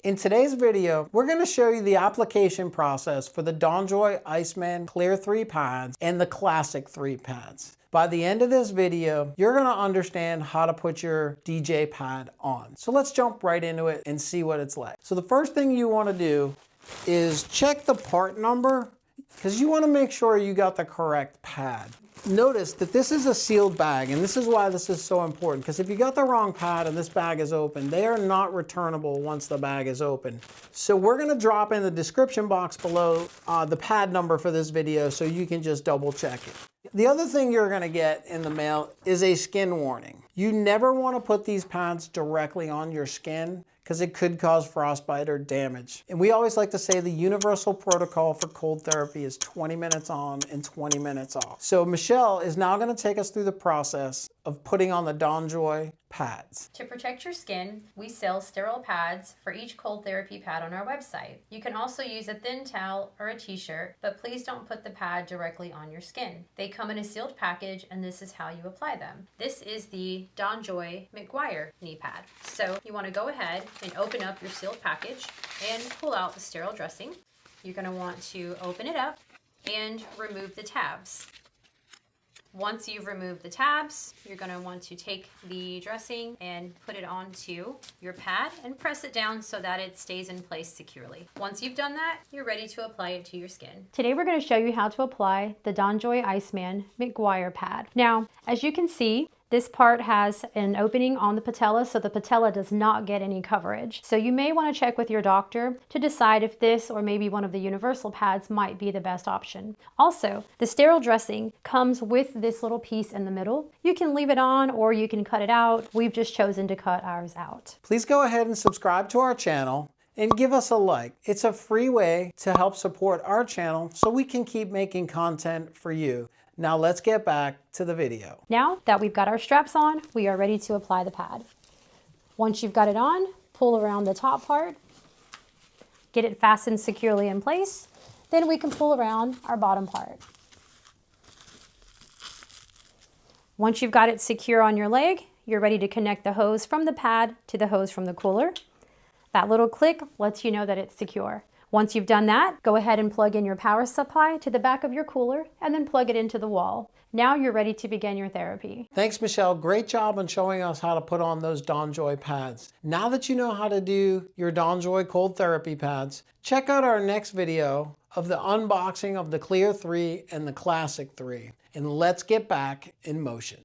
In today's video, we're going to show you the application process for the DonJoy Iceman Clear3 pads and the Classic3 pads. By the end of this video, you're going to understand how to put your DJ pad on. So let's jump right into it and see what it's like. So the first thing you want to do is check the part number because you want to make sure you got the correct pad. Notice that this is a sealed bag, and this is why this is so important, because if you got the wrong pad and this bag is open, they are not returnable once the bag is open. So we're going to drop in the description box below the pad number for this video so you can just double check it. The other thing you're going to get in the mail is a skin warning. You never want to put these pads directly on your skin because it could cause frostbite or damage. And we always like to say the universal protocol for cold therapy is 20 minutes on and 20 minutes off. So Michelle is now going to take us through the process of putting on the DonJoy pads. To protect your skin, we sell sterile pads for each cold therapy pad on our website. You can also use a thin towel or a t-shirt, but please don't put the pad directly on your skin. They come in a sealed package, and this is how you apply them. This is the DonJoy McGuire Knee pad. So you want to go ahead and open up your sealed package and pull out the sterile dressing. You're going to want to open it up and remove the tabs. Once you've removed the tabs, you're going to want to take the dressing and put it onto your pad and press it down so that it stays in place securely. Once you've done that, you're ready to apply it to your skin. Today we're going to show you how to apply the DonJoy Iceman McGuire pad. Now, as you can see, this part has an opening on the patella, so the patella does not get any coverage. So you may want to check with your doctor to decide if this or maybe one of the universal pads might be the best option. Also, the sterile dressing comes with this little piece in the middle. You can leave it on or you can cut it out. We've just chosen to cut ours out. Please go ahead and subscribe to our channel and give us a like. It's a free way to help support our channel so we can keep making content for you. Now let's get back to the video. Now that we've got our straps on, we are ready to apply the pad. Once you've got it on, pull around the top part, get it fastened securely in place, then we can pull around our bottom part. Once you've got it secure on your leg, you're ready to connect the hose from the pad to the hose from the cooler. That little click lets you know that it's secure. Once you've done that, go ahead and plug in your power supply to the back of your cooler and then plug it into the wall. Now you're ready to begin your therapy. Thanks, Michelle. Great job on showing us how to put on those DonJoy pads. Now that you know how to do your DonJoy cold therapy pads, check out our next video of the unboxing of the Clear3 and the Classic3. And let's get back in motion.